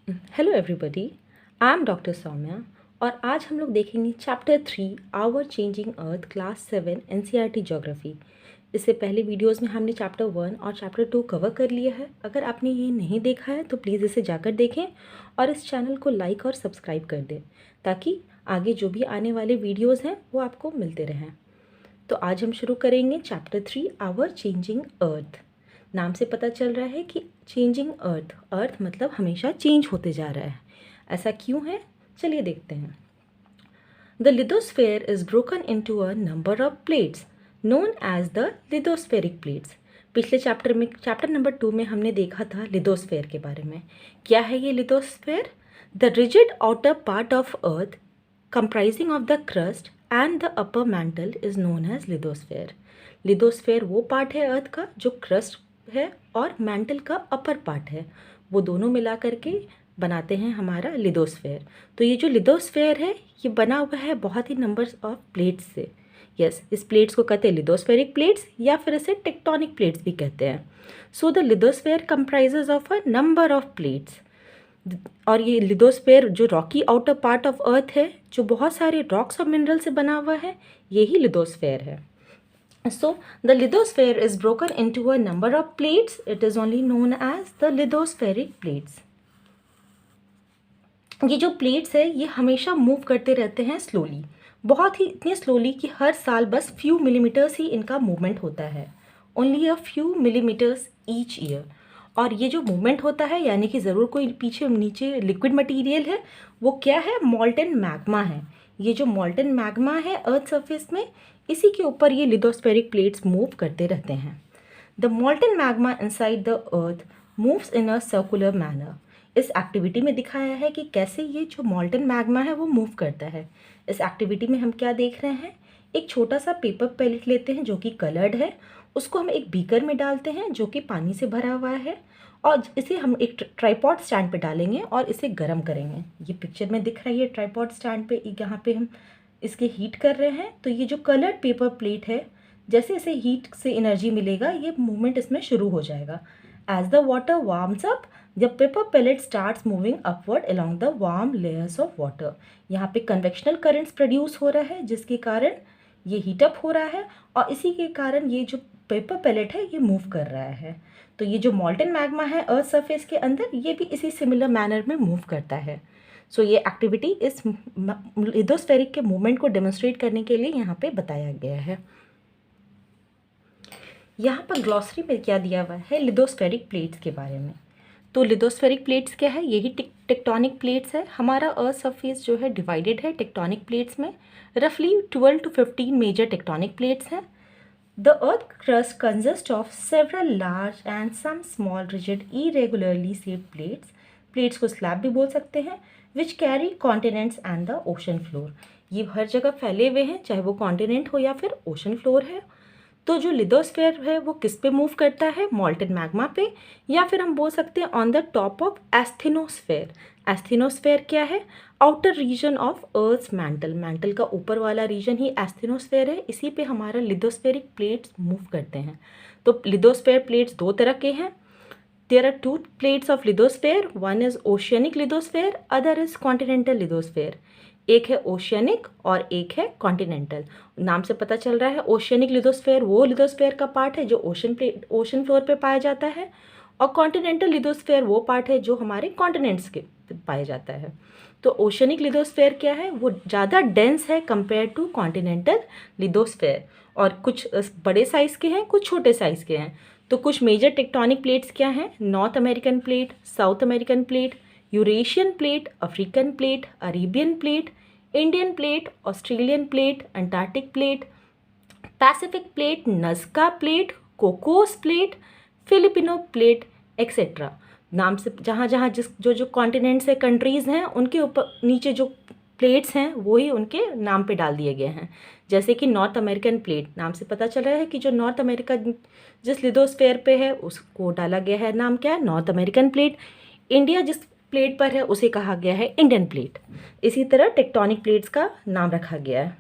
Hello everybody, I am doctor Saumya और आज हम लोग देखेंगे chapter 3 our changing earth class 7 NCERT geography. इससे पहले वीडियोस में हमने चैप्टर 1 और चैप्टर 2 कवर कर लिया है। अगर आपने ये नहीं देखा है तो प्लीज़ इसे जाकर देखें और इस चैनल को लाइक और सब्सक्राइब कर दें ताकि आगे जो भी आने वाले वीडियोज़ हैं वो आपको मिलते रहें। तो आज हम शुरू करेंगे चैप्टर 3 आवर चेंजिंग अर्थ। नाम से पता चल रहा है कि चेंजिंग अर्थ, अर्थ मतलब हमेशा चेंज होते जा रहा है। ऐसा क्यों है, चलिए देखते हैं। The lithosphere is broken into a number of plates known as the lithospheric plates. पिछले चैप्टर में, चैप्टर नंबर 2 में हमने देखा था लिथोस्फेयर के बारे में। क्या है ये lithosphere? The rigid outer part of earth comprising of the crust and the upper mantle is known as lithosphere. Lithosphere वो पार्ट है अर्थ का जो क्रस्ट है और मैंटल का अपर पार्ट है, वो दोनों मिला करके बनाते हैं हमारा लिथोस्फेयर। तो ये जो लिथोस्फेयर है ये बना हुआ है बहुत ही नंबर्स ऑफ प्लेट्स से। यस, इस प्लेट्स को कहते हैं लिथोस्फेरिक प्लेट्स या फिर इसे टेक्टोनिक प्लेट्स भी कहते हैं। सो the lithosphere comprises of a number of plates. और ये लिथोस्फेयर जो Rocky outer part of earth है, जो बहुत सारे रॉक्स और मिनरल से बना हुआ है, यही लिथोस्फेयर है। So the lithosphere is broken into a number of plates, it is only known as the lithospheric plates. ये जो प्लेट्स है ये हमेशा मूव करते रहते हैं स्लोली, बहुत ही इतने स्लोली कि हर साल बस फ्यू मिलीमीटर्स ही इनका मूवमेंट होता है, only a few millimetres each year. और ये जो मूवमेंट होता है यानी कि ज़रूर कोई पीछे नीचे लिक्विड मटेरियल है, वो क्या है? मॉल्टन मैग्मा है। ये जो मॉल्टन मैग्मा है अर्थ सरफेस में, इसी के ऊपर ये लिथोस्फेरिक प्लेट्स मूव करते रहते हैं। The मॉल्टन magma inside the earth moves in a circular manner. इस एक्टिविटी में दिखाया है कि कैसे ये जो मॉल्टन मैग्मा है वो मूव करता है। इस एक्टिविटी में हम क्या देख रहे हैं? एक छोटा सा पेपर पेलेट लेते हैं जो कि कलर्ड है, उसको हम एक बीकर में डालते हैं जो कि पानी से भरा हुआ है, और इसे हम एक ट्राइपॉड स्टैंड पे डालेंगे और इसे गर्म करेंगे। ये पिक्चर में दिख रही है ट्राइपॉड स्टैंड पे, यहाँ पे हम इसके हीट कर रहे हैं। तो ये जो कलर्ड पेपर प्लेट है, जैसे इसे हीट से एनर्जी मिलेगा ये मूवमेंट इसमें शुरू हो जाएगा। As the water warms up, जब paper pellet starts moving upward along the warm layers of water, यहाँ पे कन्वेक्शनल करंट्स प्रोड्यूस हो रहा है जिसके कारण ये हीटअप हो रहा है, और इसी के कारण ये जो पेपर पेलेट है ये मूव कर रहा है। तो ये जो मॉल्टन मैग्मा है अर्थ सरफेस के अंदर, ये भी इसी सिमिलर मैनर में मूव करता है। सो ये एक्टिविटी इस लिथोस्फेरिक के मूवमेंट को डेमोन्स्ट्रेट करने के लिए यहाँ पे बताया गया है। यहाँ पर ग्लॉसरी में क्या दिया हुआ है लिथोस्फेरिक प्लेट्स के बारे में। तो लिथोस्फेरिक प्लेट्स क्या है? यही टेक्टोनिक प्लेट्स है। हमारा अर्थ सरफेस जो है डिवाइडेड है टेक्टोनिक प्लेट्स में। रफली 12 to 15 मेजर टेक्टोनिक प्लेट्स हैं। The earth crust consists of several large and some small rigid irregularly shaped plates. Plates को स्लैब भी बोल सकते हैं, which carry continents and the ocean floor. ये हर जगह फैले हुए हैं, चाहे वो कॉन्टिनेंट हो या फिर ओशन फ्लोर है। तो जो लिथोस्फेयर है वो किस पे मूव करता है? मॉल्टन मैग्मा पे, या फिर हम बोल सकते हैं on the top of asthenosphere. Asthenosphere क्या है? Outer region of earth mantle. Mantle का ऊपर वाला रीजन ही एस्थेनोस्फेयर है, इसी पे हमारा लिथोस्फेरिक प्लेट्स मूव करते हैं। तो लिथोस्फेयर प्लेट्स दो तरह के हैं। There are two plates of lithosphere, one is oceanic lithosphere, other is continental lithosphere. एक है ओशियनिक और एक है कॉन्टिनेंटल। नाम से पता चल रहा है ओशियनिक लिथोस्फेयर वो लिथोस्फेयर का पार्ट है जो ओशन फ्लोर पे पाया जाता है, और कॉन्टिनेंटल लिथोस्फेयर वो पार्ट है जो हमारे कॉन्टिनेंट्स के पाया जाता है। तो ओशियनिक लिथोस्फेयर क्या है? वो ज़्यादा डेंस है कंपेयर टू कॉन्टिनेंटल लिथोस्फेयर, और कुछ बड़े साइज़ के हैं, कुछ छोटे साइज़ के हैं। तो कुछ मेजर टेक्टोनिक प्लेट्स क्या हैं? North American plate, South American plate, Eurasian plate, African plate, Arabian plate, Indian plate, Australian plate, Antarctic plate, Pacific plate, Nazca plate, Cocos plate, Filipino plate, etcetera. नाम से जहाँ जहाँ जो जो कॉन्टिनेंट्स है, countries हैं, उनके ऊपर नीचे जो प्लेट्स हैं वही उनके नाम पे डाल दिए गए हैं। जैसे कि नॉर्थ अमेरिकन प्लेट, नाम से पता चल रहा है कि जो नॉर्थ अमेरिका जिस लिथोस्फेयर पे है उसको डाला गया है, नाम क्या है? North American plate. इंडिया जिस प्लेट पर है उसे कहा गया है इंडियन प्लेट। इसी तरह टेक्टोनिक प्लेट्स का नाम रखा गया है।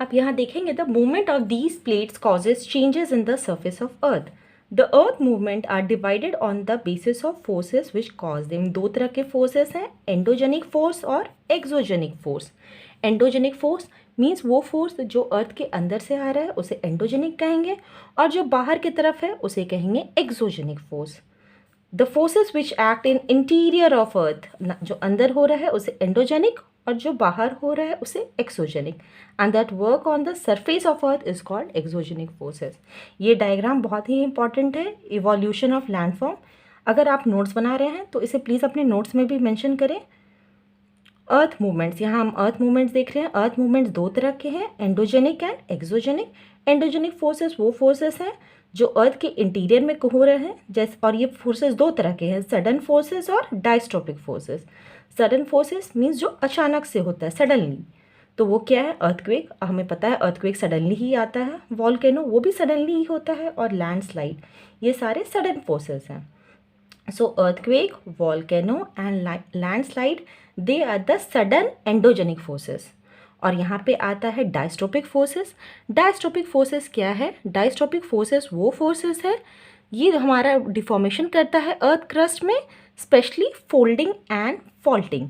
आप यहाँ देखेंगे the movement of these plates causes changes in the surface of earth. The earth movement are divided on the basis of forces which cause them. दो तरह के फोर्सेस हैं, एंडोजेनिक फोर्स और exogenic force. Endogenic force means वो force जो earth के अंदर से आ रहा है उसे एंडोजेनिक कहेंगे, और जो बाहर की तरफ है उसे कहेंगे exogenic force. The forces which act in interior of earth, जो अंदर हो रहा है उसे एंडोजेनिक, और जो बाहर हो रहा है उसे exogenic, and that work on the surface of earth is called exogenic forces. ये डायग्राम बहुत ही इंपॉर्टेंट है, इवोल्यूशन ऑफ लैंडफॉर्म। अगर आप नोट्स बना रहे हैं तो इसे प्लीज़ अपने नोट्स में भी मेंशन करें। अर्थ मूवमेंट्स, यहाँ हम अर्थ मूवमेंट्स देख रहे हैं। अर्थ मूवमेंट्स दो तरह के हैं, endogenic and exogenic. Endogenic forces वो फोर्सेस हैं जो अर्थ के इंटीरियर में हो रहे हैं, जैसे, और ये फोर्सेस दो तरह के हैं, सडन फोर्सेस और डायस्ट्रोपिक फोर्सेस। सडन फोर्सेस मीन्स जो अचानक से होता है, सडनली, तो वो क्या है, अर्थक्वेक। हमें पता है अर्थक्वेक सडनली ही आता है, वॉल्केनो वो भी सडनली ही होता है, और लैंडस्लाइड ये सारे सडन फोर्सेस हैं। So earthquake, volcano and landslide, they are the sudden endogenic forces. और यहाँ पे आता है डायस्ट्रोपिक फोर्सेस। डायस्ट्रोपिक फोर्सेस क्या है, डायस्ट्रोपिक फोर्सेस वो फोर्सेस है, ये हमारा डिफॉर्मेशन करता है अर्थ क्रस्ट में, स्पेशली फोल्डिंग एंड फॉल्टिंग।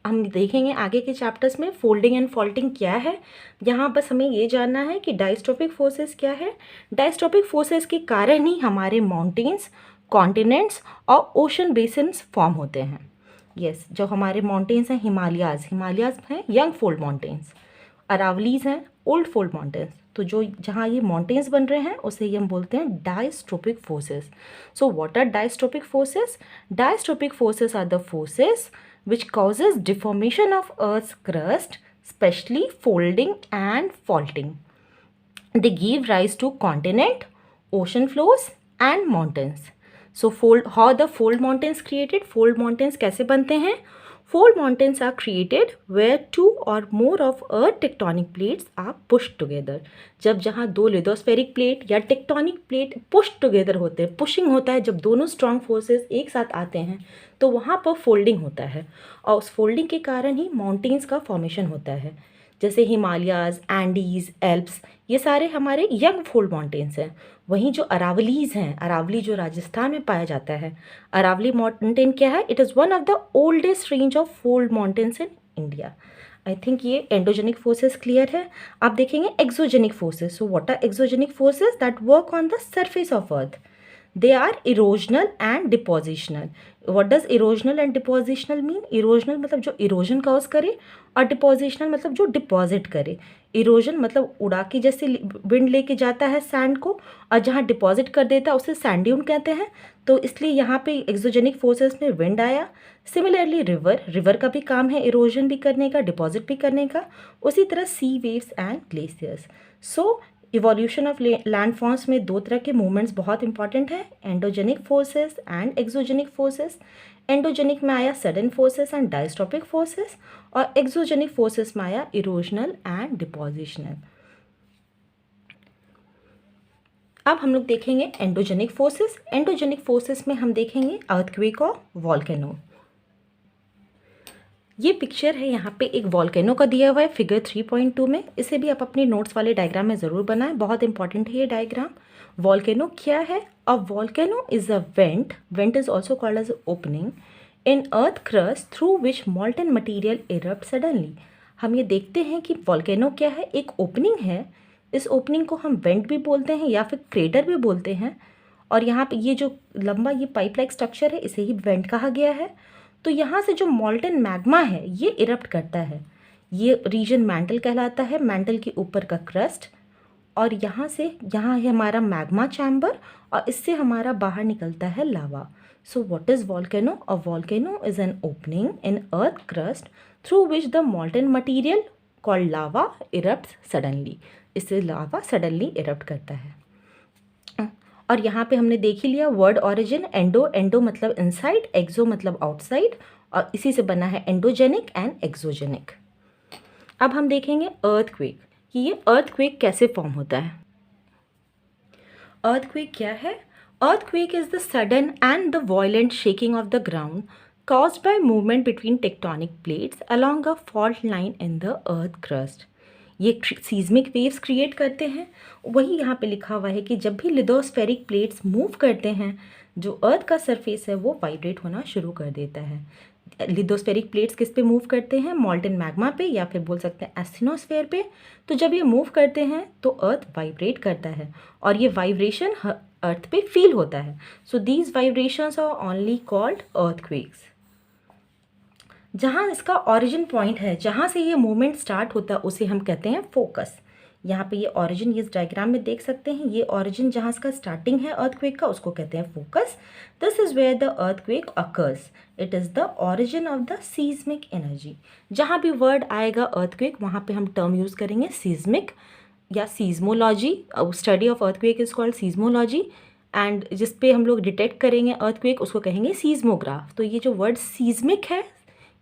हम देखेंगे आगे के चैप्टर्स में फोल्डिंग एंड फॉल्टिंग क्या है। यहाँ बस हमें ये जानना है कि डायस्ट्रोपिक फोर्सेस क्या है। डायस्ट्रोपिक फोर्सेस के कारण ही हमारे माउंटेन्स, कॉन्टिनेंट्स और ओशन बेसिन्स फॉर्म होते हैं। यस, जो हमारे माउंटेन्स हैं, हिमालयाज़ हैं यंग फोल्ड माउंटेन्स, अरावलीज हैं ओल्ड फोल्ड माउंटेन्स। तो जो जहाँ ये माउंटेन्स बन रहे हैं उसे ये हम बोलते हैं diastrophic forces. So what are diastrophic forces? Diastrophic forces are the forces which causes deformation of Earth's crust, especially folding and faulting. They give rise to continent, ocean floors and mountains. So how the fold mountains created? Fold mountains कैसे बनते हैं? Fold mountains are created where two or more of earth tectonic plates are pushed together. जब जहाँ दो lithospheric plate या tectonic plate push together होते हैं, pushing होता है, जब दोनों स्ट्रॉन्ग फोर्सेस एक साथ आते हैं तो वहाँ पर फोल्डिंग होता है, और उस फोल्डिंग के कारण ही माउंटेन्स का फॉर्मेशन होता है। जैसे हिमालयाज़, एंडीज़, एल्प्स, ये सारे हमारे यंग फोल्ड माउंटेन्स हैं। वहीं जो अरावलीज़ हैं, अरावली जो राजस्थान में पाया जाता है, अरावली माउंटेन क्या है, it is one of the oldest range of fold mountains in India. I think ये एंडोजेनिक फोर्सेस क्लियर है। आप देखेंगे exogenic forces. So what are exogenic forces? That work on the surface of earth. They are erosional and depositional. What does erosional and depositional mean? Erosional मतलब जो erosion cause करे, और depositional मतलब जो deposit करे। erosion मतलब उड़ा के जैसे विंड लेके जाता है सैंड को, और जहाँ डिपॉजिट कर देता है उसे सैंड ड्यून कहते हैं। तो इसलिए यहाँ पे एक्सोजेनिक फोर्सेस में विंड आया। सिमिलरली रिवर का भी काम है इरोजन भी करने का, डिपॉजिट भी करने का। उसी तरह sea waves and glaciers. So evolution of landforms में दो तरह के मूवमेंट्स बहुत इंपॉर्टेंट है, endogenic forces and exogenic forces. Endogenic में आया sudden forces and diastrophic forces, और एक्सोजेनिक फोर्सेस में आया इरोजनल एंड डिपोजिशनल। अब हम लोग देखेंगे एंडोजेनिक फोर्सेस। एंडोजेनिक फोर्सेस में हम देखेंगे अर्थक्वेक और वॉल्केनो। ये पिक्चर है, यहाँ पे एक वॉल्केनो का दिया हुआ है फिगर 3.2 में। इसे भी आप अपने नोट्स वाले डायग्राम में ज़रूर बनाएं, बहुत इंपॉर्टेंट है ये डायग्राम। वॉल्केनो क्या है? A volcano is a vent is also called as opening in earth crust through which molten material erupt suddenly. हम ये देखते हैं कि वॉल्केनो क्या है, एक ओपनिंग है। इस ओपनिंग को हम वेंट भी बोलते हैं या फिर क्रेटर भी बोलते हैं, और यहाँ पे ये जो लंबा ये पाइप लाइक स्ट्रक्चर है इसे ही वेंट कहा गया है। तो यहाँ से जो मॉल्टन मैग्मा है ये इरप्ट करता है। ये रीजन मैंटल कहलाता है, मैंटल के ऊपर का क्रस्ट, और यहाँ है हमारा मैग्मा चैम्बर, और इससे हमारा बाहर निकलता है lava. So what is volcano? A volcano is an opening in earth crust through which the molten material called lava erupts suddenly. इससे लावा सडनली इरप्ट करता है। और यहाँ पे हमने देख ही लिया वर्ड ऑरिजिन, एंडो मतलब इनसाइड, एक्सो मतलब आउटसाइड, और इसी से बना है एंडोजेनिक एंड एक्सोजेनिक। अब हम देखेंगे अर्थक्वेक कि ये अर्थक्वेक कैसे फॉर्म होता है। अर्थक्वेक क्या है? Earthquake is the sudden and the violent shaking of the ground caused by movement between tectonic plates along a fault line in the earth crust. ये सीज़मिक वेव्स क्रिएट करते हैं। वही यहाँ पे लिखा हुआ है कि जब भी लिथोस्फेरिक प्लेट्स मूव करते हैं, जो अर्थ का सरफेस है वो वाइब्रेट होना शुरू कर देता है। लिथोस्फेरिक प्लेट्स किस पे मूव करते हैं? मॉल्टन मैग्मा पे, या फिर बोल सकते हैं एस्थिनोस्फेयर पे। तो जब ये मूव करते हैं तो अर्थ वाइब्रेट करता है, और ये वाइब्रेशन अर्थ पे फील होता है। So these vibrations are only called earthquakes. जहाँ इसका ओरिजिन पॉइंट है, जहाँ से ये मूवमेंट स्टार्ट होता है, उसे हम कहते हैं फोकस। यहाँ पे ये ओरिजिन, ये इस डायग्राम में देख सकते हैं, ये ओरिजिन जहाँ इसका स्टार्टिंग है अर्थक्वेक का, उसको कहते हैं focus. This is where the earthquake occurs. It is the origin of the seismic energy. जहाँ भी वर्ड आएगा अर्थक्वेक, वहाँ पे हम टर्म यूज़ करेंगे सीज्मिक या seismology. Study of earthquake is called seismology, and जिस पे हम लोग डिटेक्ट करेंगे अर्थक्वेक उसको कहेंगे सीज्मोग्राफ। तो ये जो वर्ड सीज्मिक है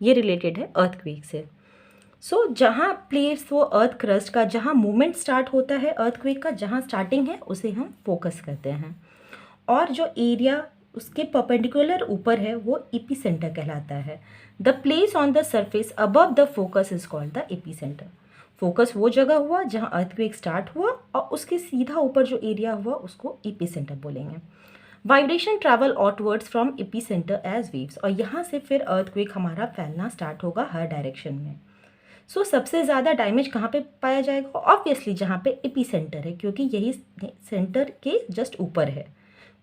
ये रिलेटेड है अर्थक्वेक से। सो जहाँ प्लेस वो अर्थ क्रस्ट का जहाँ मूवमेंट स्टार्ट होता है अर्थक्वेक का, जहाँ स्टार्टिंग है, उसे हम फोकस करते हैं। और जो एरिया उसके परपेंडिकुलर ऊपर है वो एपिसेंटर कहलाता है। The place on the surface above the focus is called the epicentre. Focus वो जगह हुआ जहाँ अर्थक्वेक स्टार्ट हुआ, और उसके सीधा ऊपर जो एरिया हुआ उसको एपिसेंटर बोलेंगे। Vibration travel outwards from epicentre as waves, और यहाँ से फिर अर्थक्वेक हमारा फैलना स्टार्ट होगा हर डायरेक्शन में। सो सबसे ज़्यादा डैमेज कहाँ पे पाया जाएगा? ऑब्वियसली जहाँ पे एपिसेंटर है, क्योंकि यही सेंटर के जस्ट ऊपर है।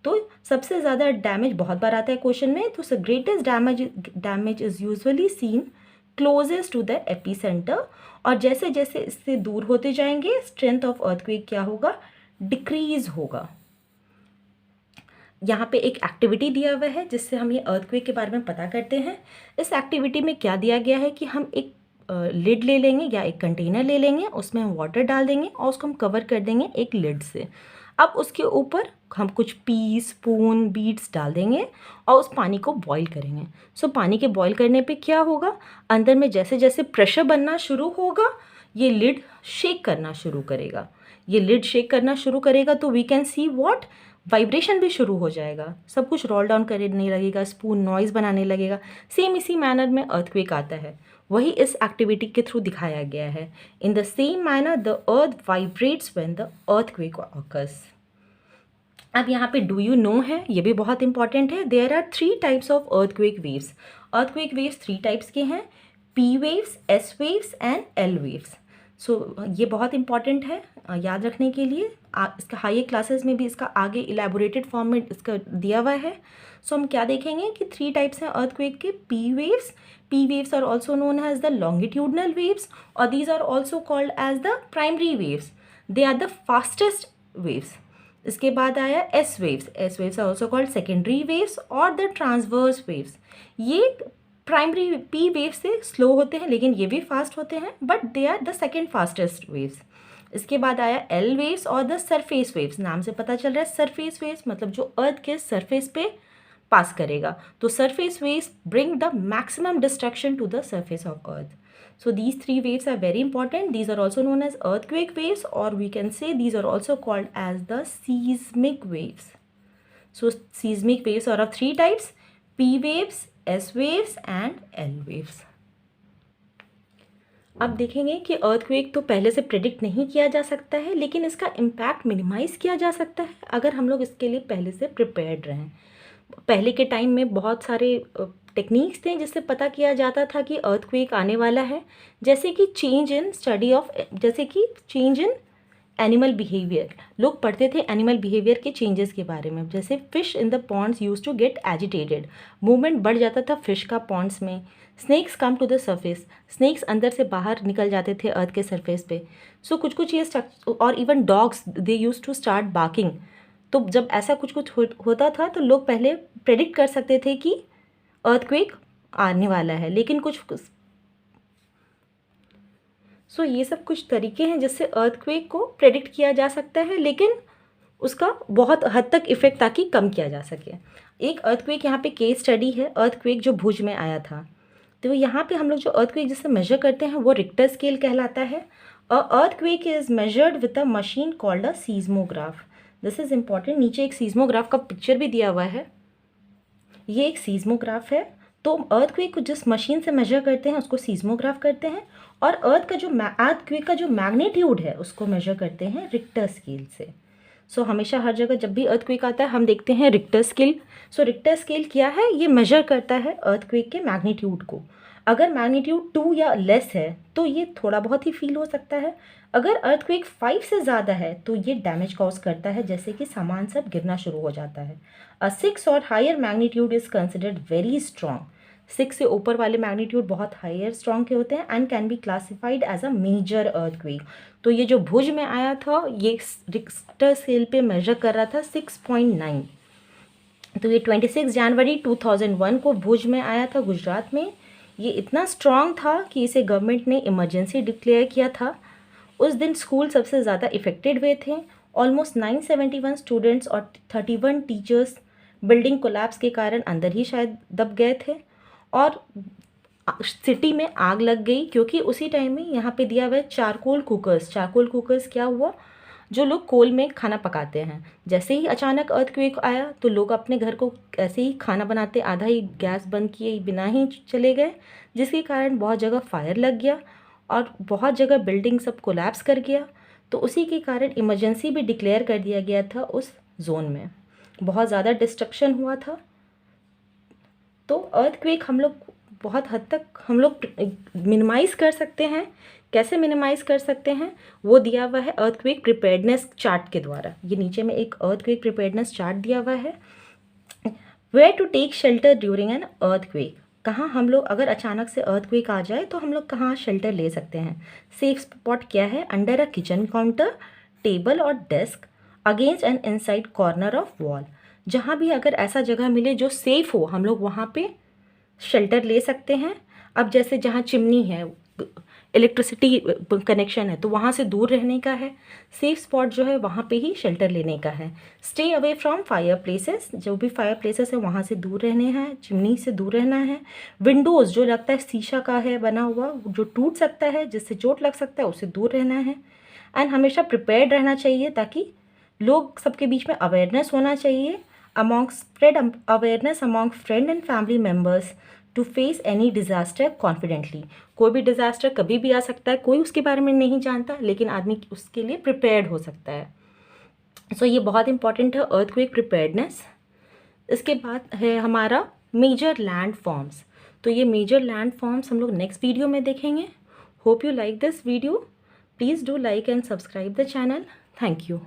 तो सबसे ज़्यादा डैमेज बहुत बार आता है क्वेश्चन में। तो greatest damage is usually seen closest to the epicentre, और जैसे जैसे इससे दूर होते जाएंगे स्ट्रेंथ ऑफ अर्थक्वेक क्या होगा? डिक्रीज होगा। यहाँ पे एक एक्टिविटी दिया हुआ है जिससे हम ये अर्थक्वेक के बारे में पता करते हैं। इस एक्टिविटी में क्या दिया गया है कि हम एक लिड ले लेंगे या एक कंटेनर ले लेंगे, उसमें हम वाटर डाल देंगे और उसको हम कवर कर देंगे एक लिड से। अब उसके ऊपर हम कुछ पी, स्पून, बीड्स डाल देंगे और उस पानी को बॉईल करेंगे। सो पानी के बॉईल करने पे क्या होगा? अंदर में जैसे जैसे प्रेशर बनना शुरू होगा, ये लिड शेक करना शुरू करेगा। ये लिड शेक करना शुरू करेगा तो we can see what? Vibration भी शुरू हो जाएगा, सब कुछ रोल डाउन करने लगेगा, स्पून नॉइज़ बनाने लगेगा। सेम इसी मैनर में अर्थक्वेक आता है, वही इस एक्टिविटी के थ्रू दिखाया गया है। In the same manner the earth vibrates when the earthquake occurs. अब यहाँ पे डू यू नो है, ये भी बहुत इंपॉर्टेंट है। There are 3 types of earthquake waves. Earthquake waves 3 types के हैं, P waves, S waves and L waves. So ये बहुत इंपॉर्टेंट है याद रखने के लिए। इसका हायर क्लासेस में भी इसका आगे इलेबोरेटेड फॉर्म में इसका दिया हुआ है। सो हम क्या देखेंगे कि 3 टाइप्स हैं अर्थक्वेक के। P waves are also known as the longitudinal waves, और these are also called as the primary waves. They are the fastest waves. इसके बाद आया S waves are also called secondary waves और the transverse waves. ये primary P wave से slow होते हैं, लेकिन ये भी फास्ट होते हैं, but they are the second fastest waves. इसके बाद आया एल वेव्स और द सरफेस वेव्स। नाम से पता चल रहा है सरफेस वेव्स मतलब जो अर्थ के सरफेस पे पास करेगा। तो surface waves bring the maximum destruction to the surface of earth. So these 3 waves are very important. These are also known as earthquake waves, or we can say these are also called as the seismic waves. So seismic waves are of 3 types: P waves, S waves and L waves. अब देखेंगे कि earthquake तो पहले से predict नहीं किया जा सकता है, लेकिन इसका इम्पैक्ट मिनिमाइज़ किया जा सकता है अगर हम लोग इसके लिए पहले से प्रिपेयर्ड रहें। पहले के टाइम में बहुत सारे टेक्निक्स थे जिससे पता किया जाता था कि अर्थक्वेक आने वाला है, जैसे कि चेंज इन एनिमल बिहेवियर। लोग पढ़ते थे एनिमल बिहेवियर के चेंजेस के बारे में, जैसे fish in the ponds use to get agitated, movement बढ़ जाता था फिश का पॉन्ड्स में। Snakes come to the surface, snakes अंदर से बाहर निकल जाते थे अर्थ के सरफेस पे। सो कुछ ये और even dogs they use to start barking. तो जब ऐसा कुछ होता था तो लोग पहले प्रेडिक्ट कर सकते थे कि अर्थक्वेक आने वाला है, लेकिन सो ये सब कुछ तरीके हैं जिससे अर्थक्वेक को प्रेडिक्ट किया जा सकता है, लेकिन उसका बहुत हद तक इफ़ेक्ट ताकि कम किया जा सके। एक अर्थक्वेक यहाँ पे केस स्टडी है, अर्थक्वेक जो भुज में आया था। तो यहाँ पे हम लोग जो अर्थक्वेक जिससे मेजर करते हैं वो रिक्टर स्केल कहलाता है। A earthquake is measured with a machine called a seismograph. This is important. नीचे एक सीज्मोग्राफ का पिक्चर भी दिया हुआ है। ये एक सीज्मोग्राफ है। तो अर्थक्वेक को जिस मशीन से मेजर करते हैं उसको सीस्मोग्राफ करते हैं, और अर्थक्वेक का जो मैग्नीट्यूड है उसको मेजर करते हैं रिक्टर स्केल से। सो हमेशा हर जगह जब भी अर्थक्वेक आता है हम देखते हैं रिक्टर स्केल। सो रिक्टर स्केल क्या है, ये मेजर करता है अर्थक्वेक के मैग्नीट्यूड को। अगर मैग्नीट्यूड 2 या लेस है तो ये थोड़ा बहुत ही फील हो सकता है। अगर अर्थक्वेक 5 से ज़्यादा है तो ये डैमेज कॉज करता है, जैसे कि सामान सब गिरना शुरू हो जाता है। 6 और higher magnitude is considered very strong. 6 से ऊपर वाले मैग्नीट्यूड बहुत हायर स्ट्रॉन्ग के होते हैं and can be classified as a major earthquake. तो ये जो भुज में आया था ये रिक्टर स्केल पे मेजर कर रहा था 6.9। तो ये 26 जनवरी 2001 को भुज में आया था गुजरात में। ये इतना स्ट्रॉन्ग था कि इसे गवर्नमेंट ने इमरजेंसी डिक्लेयर किया था। उस दिन स्कूल सबसे ज़्यादा इफ़ेक्टेड हुए थे। ऑलमोस्ट 971 स्टूडेंट्स और 31 टीचर्स बिल्डिंग कोलैप्स के कारण अंदर ही शायद दब गए थे, और सिटी में आग लग गई क्योंकि उसी टाइम में यहाँ पे दिया हुआ है चारकोल कुकर्स क्या हुआ, जो लोग कोल में खाना पकाते हैं। जैसे ही अचानक अर्थक्वेक आया तो लोग अपने घर को ऐसे ही खाना बनाते आधा ही गैस बंद किए बिना ही चले गए, जिसके कारण बहुत जगह फायर लग गया और बहुत जगह बिल्डिंग सब कोलैप्स कर गया। तो उसी के कारण इमरजेंसी भी डिक्लेयर कर दिया गया था उस जोन में। बहुत ज़्यादा डिस्ट्रक्शन हुआ था। तो अर्थक्वेक हम लोग बहुत हद तक हम लोग मिनिमाइज़ कर सकते हैं। कैसे मिनिमाइज़ कर सकते हैं वो दिया हुआ है अर्थक्वेक प्रिपेयर्डनेस चार्ट के द्वारा। ये नीचे में एक अर्थक्वेक प्रिपेयर्डनेस चार्ट दिया हुआ है। Where to take shelter during an earthquake, कहाँ हम लोग अगर अचानक से अर्थक्वेक आ जाए तो हम लोग कहाँ शेल्टर ले सकते हैं। सेफ स्पॉट क्या है, under a kitchen counter, table और desk, against an inside corner of wall. जहाँ भी अगर ऐसा जगह मिले जो सेफ़ हो हम लोग वहाँ पे शेल्टर ले सकते हैं। अब जैसे जहाँ चिमनी है, इलेक्ट्रिसिटी कनेक्शन है, तो वहाँ से दूर रहने का है। सेफ स्पॉट जो है वहाँ पे ही शेल्टर लेने का है। Stay away from fire places, जो भी फायर प्लेसेस है वहाँ से दूर रहने हैं, चिमनी से दूर रहना है। विंडोज़ जो लगता है शीशा का है बना हुआ, जो टूट सकता है, जिससे चोट लग सकता है, उससे दूर रहना है। एंड हमेशा प्रिपेयर्ड रहना चाहिए, ताकि लोग सबके बीच में अवेयरनेस होना चाहिए, spread awareness among friend and family members to face any disaster confidently. कोई भी डिज़ास्टर कभी भी आ सकता है, कोई उसके बारे में नहीं जानता, लेकिन आदमी उसके लिए प्रिपेयर्ड हो सकता है। सो ये बहुत इंपॉर्टेंट है अर्थक्वेक प्रिपेयर्डनेस। इसके बाद है हमारा मेजर लैंड फॉर्म्स। तो ये मेजर लैंड फॉर्म्स हम लोग नेक्स्ट वीडियो में देखेंगे। Hope you like this video. Please do like and subscribe the channel. Thank you.